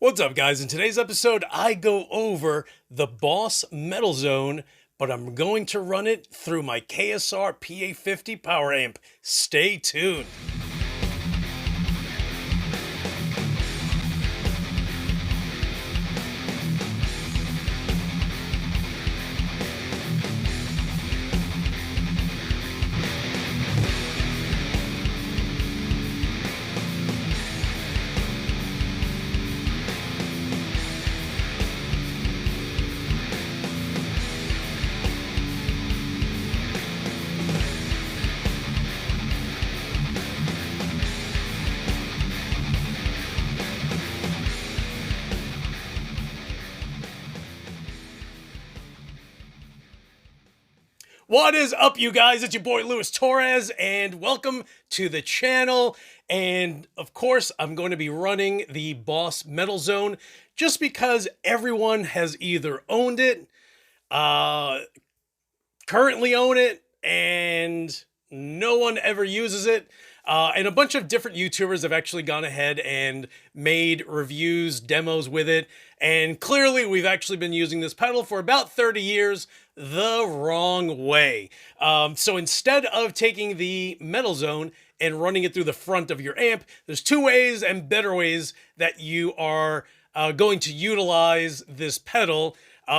What's up, guys? In today's episode, I go over the Boss Metal Zone, but I'm going to run it through my KSR PA50 power amp. Stay tuned. What is up, you guys? It's your boy Louie Torres, and welcome to the channel. And of course, I'm going to be running the Boss Metal Zone just because everyone has either owned it, currently own it, and no one ever uses it. And a bunch of different YouTubers have actually gone ahead and made reviews, demos with it. And clearly we've actually been using this pedal for about 30 years the wrong way. So instead of taking the Metal Zone and running it through the front of your amp, there's two ways and better ways that you are going to utilize this pedal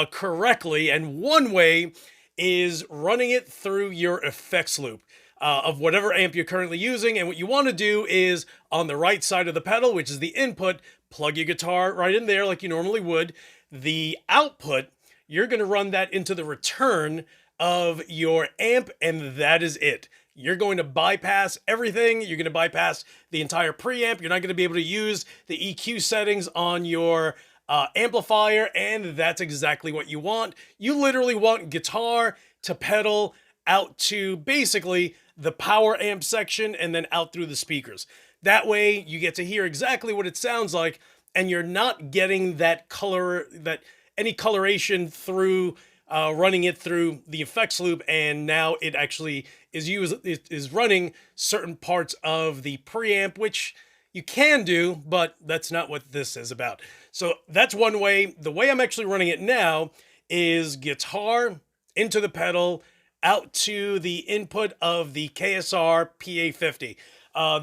correctly. And one way is running it through your effects loop of whatever amp you're currently using. And what you want to do is on the right side of the pedal, which is the input, plug your guitar right in there like you normally would. The output, you're going to run that into the return of your amp, and that is it. You're going to bypass everything. You're going to bypass the entire preamp. You're not going to be able to use the EQ settings on your amplifier, and that's exactly what you want. You literally want guitar to pedal out to basically the power amp section and then out through the speakers. That way you get to hear exactly what it sounds like, and you're not getting that color, any coloration through running it through the effects loop. And now it actually is running certain parts of the preamp, which you can do, but that's not what this is about. So that's one way. The way I'm actually running it now is guitar into the pedal, out to the input of the KSR PA50.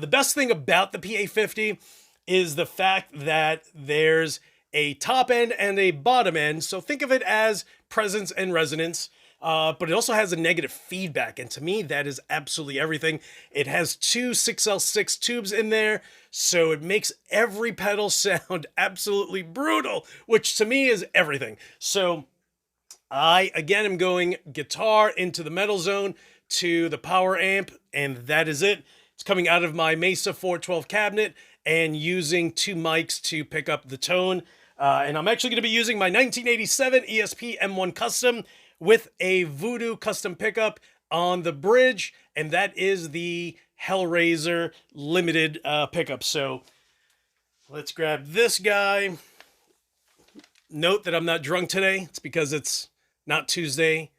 The best thing about the PA50 is the fact that there's a top end and a bottom end. So think of it as presence and resonance, but it also has a negative feedback. And to me, that is absolutely everything. It has two 6L6 tubes in there, so it makes every pedal sound absolutely brutal, which to me is everything. So I, again, am going guitar into the Metal Zone to the power amp, and that is it. It's coming out of my Mesa 412 cabinet and using two mics to pick up the tone. And I'm actually going to be using my 1987 ESP M1 Custom with a Voodoo custom pickup on the bridge, and that is the Hellraiser limited pickup. So let's grab this guy. Note that I'm not drunk today. It's because it's not Tuesday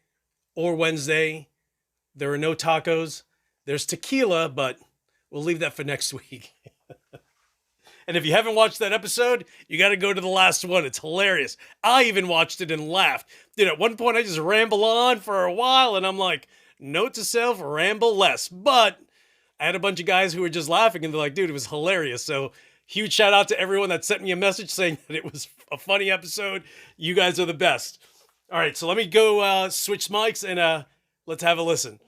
or Wednesday. There are no tacos. There's tequila, but we'll leave that for next week. And if you haven't watched that episode, you got to go to the last one. It's hilarious. I even watched it and laughed. Dude, at one point I just ramble on for a while, and I'm like, note to self, ramble less. But I had a bunch of guys who were just laughing, and they're like, dude, it was hilarious. So huge shout out to everyone that sent me a message saying that it was a funny episode. You guys are the best. All right, so let me go switch mics and let's have a listen.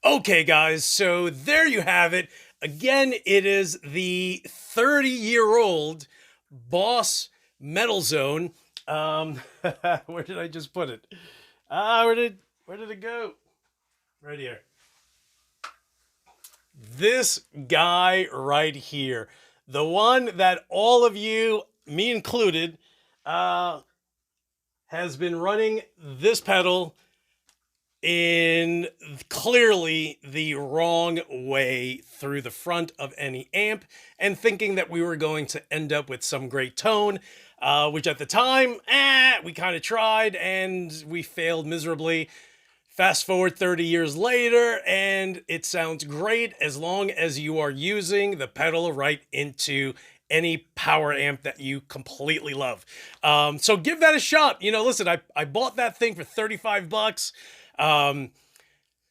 Okay, guys, so there you have it. Again, it is the 30-year-old Boss Metal Zone. Where did I just put it? Where did it go? Right here. This guy right here, the one that all of you, me included, has been running this pedal in clearly the wrong way through the front of any amp and thinking that we were going to end up with some great tone, which at the time, we kind of tried and we failed miserably. Fast forward 30 years later, and it sounds great as long as you are using the pedal right into any power amp that you completely love. So give that a shot. You know, listen, I bought that thing for 35 bucks.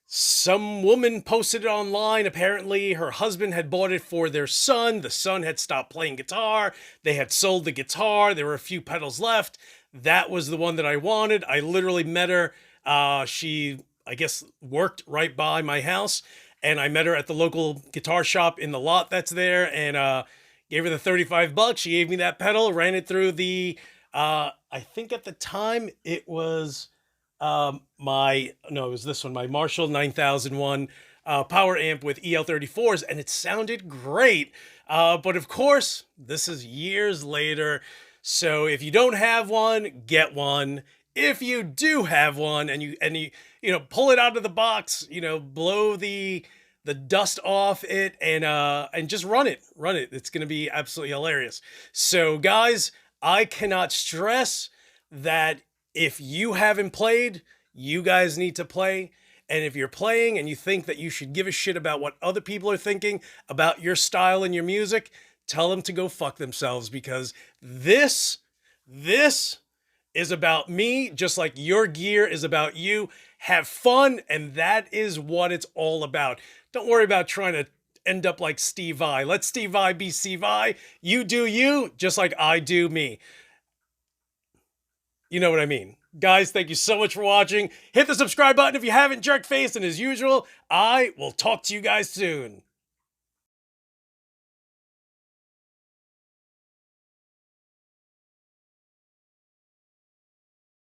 Some woman posted it online. Apparently, her husband had bought it for their son. The son had stopped playing guitar. They had sold the guitar. There were a few pedals left. That was the one that I wanted. I literally met her. She, I guess, worked right by my house, and I met her at the local guitar shop in the lot that's there, and gave her the 35 bucks. She gave me that pedal, ran it through the, I think at the time it was it was this one, my Marshall 9001 power amp with EL34s, and it sounded great. But of course, this is years later. So if you don't have one, get one. If you do have one and you pull it out of the box, blow the dust off it and just run it. It's going to be absolutely hilarious. So guys, I cannot stress that if you haven't played, you guys need to play. And if you're playing and you think that you should give a shit about what other people are thinking about your style and your music, tell them to go fuck themselves, because this is about me, just like your gear is about you. Have fun, and that is what it's all about. Don't worry about trying to end up like Steve Vai. Let Steve Vai be Steve Vai. You do you, just like I do me. You know what I mean. Guys, thank you so much for watching. Hit the subscribe button if you haven't, jerk face, and as usual, I will talk to you guys soon.